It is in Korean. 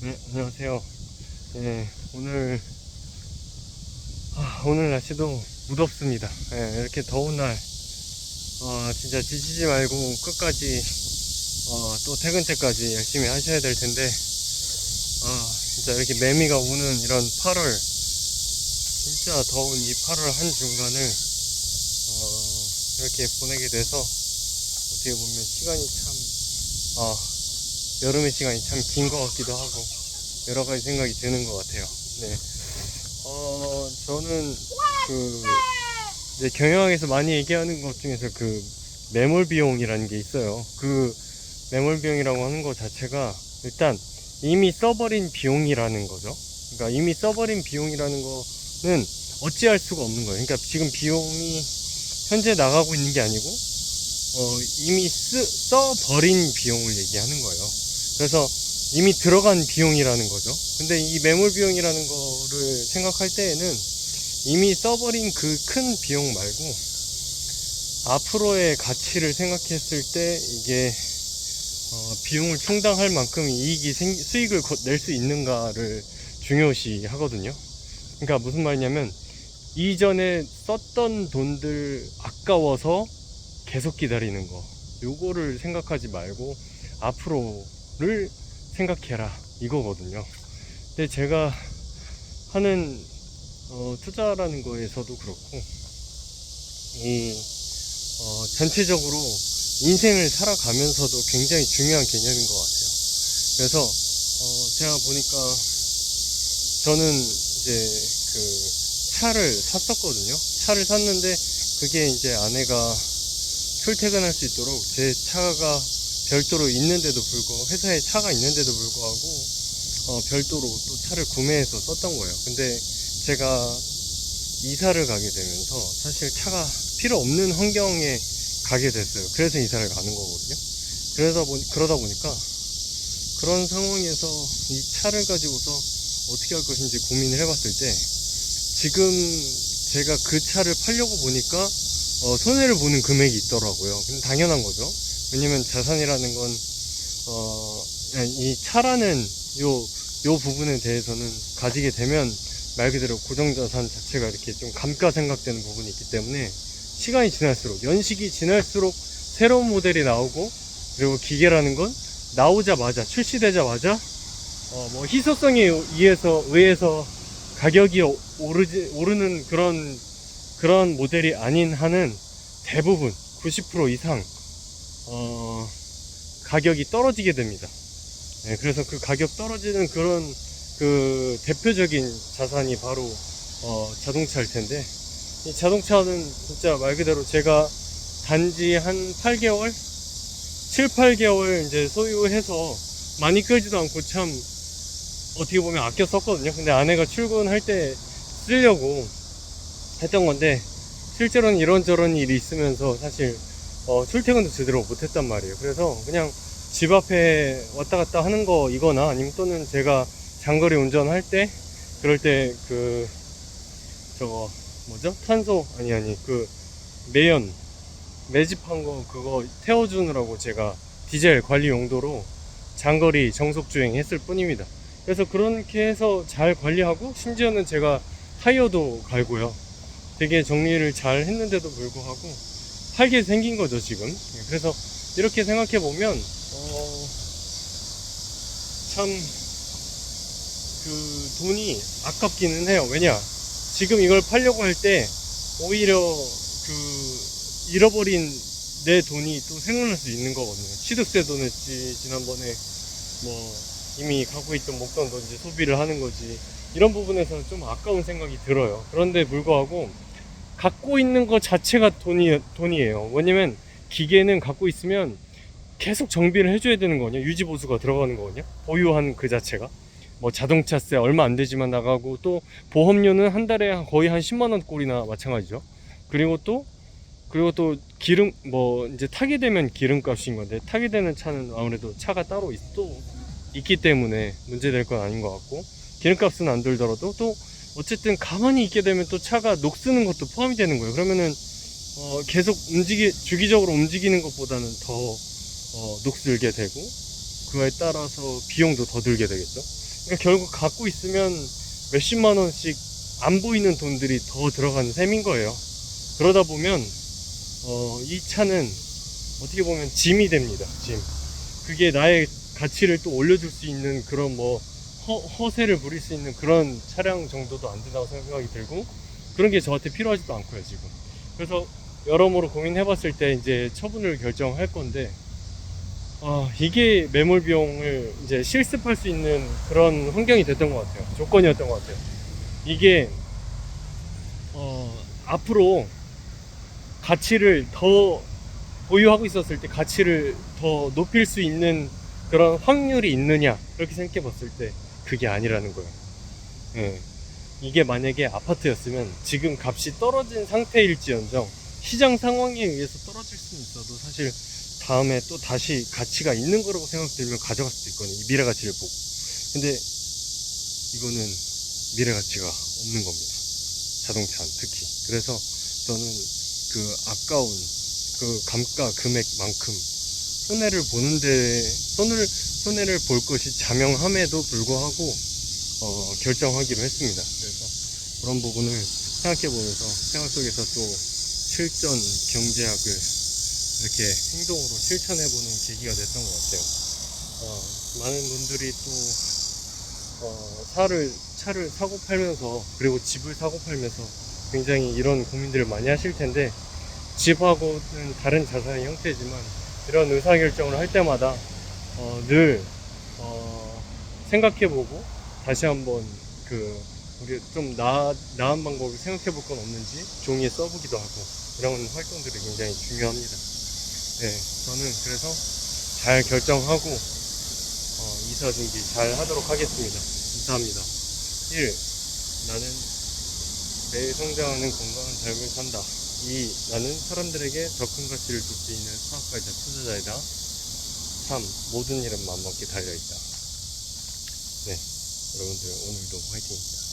네, 안녕하세요. 네, 오늘 날씨도 무덥습니다. 네, 이렇게 더운 날, 진짜 지치지 말고 끝까지, 또 퇴근 때까지 열심히 하셔야 될 텐데, 진짜 이렇게 매미가 우는 이런 8월, 진짜 더운 이 8월 한 중간을, 이렇게 보내게 돼서, 어떻게 보면 시간이 참, 여름의 시간이 참 긴 것 같기도 하고, 여러 가지 생각이 드는 것 같아요. 네. 저는 그 이제 경영학에서 많이 얘기하는 것 중에서 그 매몰 비용이라는 게 있어요. 그 매몰 비용이라고 하는 것 자체가 일단 이미 써버린 비용이라는 거죠. 그러니까 이미 써버린 비용이라는 거는 어찌할 수가 없는 거예요. 그러니까 지금 비용이 현재 나가고 있는 게 아니고 이미 써버린 비용을 얘기하는 거예요. 그래서 이미 들어간 비용이라는 거죠. 근데 이 매몰 비용이라는 거를 생각할 때에는 이미 써버린 그 큰 비용 말고 앞으로의 가치를 생각했을 때 이게 비용을 충당할 만큼 수익을 낼 수 있는가를 중요시 하거든요. 그러니까 무슨 말이냐면 이전에 썼던 돈들 아까워서 계속 기다리는 거, 요거를 생각하지 말고 앞으로를 생각해라 이거거든요. 근데 제가 하는 투자라는 거에서도 그렇고 전체적으로 인생을 살아가면서도 굉장히 중요한 개념인 것 같아요. 그래서 제가 보니까 저는 이제 그 차를 샀었거든요. 차를 샀는데 그게 이제 아내가 출퇴근할 수 있도록 제 차가 별도로 있는데도 불구하고 회사에 차가 있는데도 불구하고 별도로 또 차를 구매해서 썼던 거예요. 근데 제가 이사를 가게 되면서 사실 차가 필요 없는 환경에 가게 됐어요. 그래서 이사를 가는 거거든요. 그러다 보니까 그런 상황에서 이 차를 가지고서 어떻게 할 것인지 고민을 해봤을 때 지금 제가 그 차를 팔려고 보니까 손해를 보는 금액이 있더라고요. 근데 당연한 거죠. 왜냐면 자산이라는 건 이 차라는 요 부분에 대해서는 가지게 되면 말 그대로 고정자산 자체가 이렇게 좀 감가생각되는 부분이 있기 때문에 시간이 지날수록, 연식이 지날수록 새로운 모델이 나오고, 그리고 기계라는 건 나오자마자, 출시되자마자 뭐 희소성에 의해서 가격이 오르는 그런 모델이 아닌 한은 대부분 90% 이상 가격이 떨어지게 됩니다. 네, 그래서 그 가격 떨어지는 그런 그 대표적인 자산이 바로 자동차일 텐데, 이 자동차는 진짜 말 그대로 제가 단지 한 8개월, 7, 8개월 이제 소유해서 많이 끌지도 않고 참 어떻게 보면 아껴 썼거든요. 근데 아내가 출근할 때 쓰려고 했던 건데 실제로는 이런저런 일이 있으면서 사실 출퇴근도 제대로 못했단 말이에요. 그래서 그냥 집 앞에 왔다 갔다 하는 거 이거나 아니면 또는 제가 장거리 운전할 때 그럴 때 저거 뭐죠? 탄소 아니 그 매집한 거 그거 태워주느라고 제가 디젤 관리 용도로 장거리 정속 주행 했을 뿐입니다. 그래서 그렇게 해서 잘 관리하고 심지어는 제가 타이어도 갈고요. 되게 정리를 잘 했는데도 불구하고 팔게 생긴 거죠 지금. 그래서 이렇게 생각해 보면 참 그 돈이 아깝기는 해요. 왜냐, 지금 이걸 팔려고 할 때 오히려 그 잃어버린 내 돈이 또 생각날 수 있는 거거든요. 취득세도 냈지, 지난번에 뭐 이미 갖고 있던 목돈도 이제 소비를 하는 거지. 이런 부분에서는 좀 아까운 생각이 들어요. 그런데 불구하고 갖고 있는 것 자체가 돈이에요. 왜냐면 기계는 갖고 있으면 계속 정비를 해줘야 되는 거거든요. 유지보수가 들어가는 거거든요. 보유한 그 자체가. 뭐 자동차세 얼마 안 되지만 나가고, 또 보험료는 한 달에 거의 한 10만원 꼴이나 마찬가지죠. 그리고 또 기름, 뭐 이제 타게 되면 기름값인 건데, 타게 되는 차는 아무래도 차가 따로 또 있기 때문에 문제될 건 아닌 것 같고, 기름값은 안 들더라도 또 어쨌든 가만히 있게 되면 또 차가 녹쓰는 것도 포함이 되는 거예요. 그러면은 계속 주기적으로 움직이는 것보다는 더 녹슬게 되고, 그에 따라서 비용도 더 들게 되겠죠. 그러니까 결국 갖고 있으면 몇십만 원씩 안 보이는 돈들이 더 들어가는 셈인 거예요. 그러다 보면 이 차는 어떻게 보면 짐이 됩니다. 짐. 그게 나의 가치를 또 올려줄 수 있는 그런 뭐 허세를 부릴 수 있는 그런 차량 정도도 안 된다고 생각이 들고, 그런 게 저한테 필요하지도 않고요 지금. 그래서 여러모로 고민해봤을 때 이제 처분을 결정할 건데, 이게 매몰 비용을 이제 실습할 수 있는 그런 환경이 됐던 것 같아요. 조건이었던 것 같아요. 이게 앞으로 가치를 더 보유하고 있었을 때 가치를 더 높일 수 있는 그런 확률이 있느냐, 그렇게 생각해 봤을 때 그게 아니라는 거예요. 예. 이게 만약에 아파트였으면 지금 값이 떨어진 상태일지언정 시장 상황에 의해서 떨어질 수는 있어도 사실 다음에 또 다시 가치가 있는 거라고 생각되면 가져갈 수도 있거든요. 이 미래 가치를 보고. 근데 이거는 미래 가치가 없는 겁니다. 자동차는 특히. 그래서 저는 그 아까운 그 감가 금액만큼 손해를 볼 것이 자명함에도 불구하고 결정하기로 했습니다. 그래서 그런 부분을 생각해 보면서 생활 속에서 또 실전 경제학을 이렇게 행동으로 실천해 보는 계기가 됐던 것 같아요. 많은 분들이 또 차를 사고 팔면서, 그리고 집을 사고 팔면서 굉장히 이런 고민들을 많이 하실 텐데, 집하고는 다른 자산의 형태지만 이런 의사결정을 할 때마다 늘 생각해보고 다시 한번 우리 좀 나은 방법을 생각해볼 건 없는지 종이에 써보기도 하고, 이런 활동들이 굉장히 중요합니다. 네, 저는 그래서 잘 결정하고 이사 준비 잘 하도록 하겠습니다. 감사합니다. 1. 나는 매일 성장하는 건강한 삶을 산다. 2. 나는 사람들에게 더 큰 가치를 줄 수 있는 사업가이자 투자자이다. 3. 모든 일은 맘먹기 달려있다. 네, 여러분들 오늘도 화이팅입니다.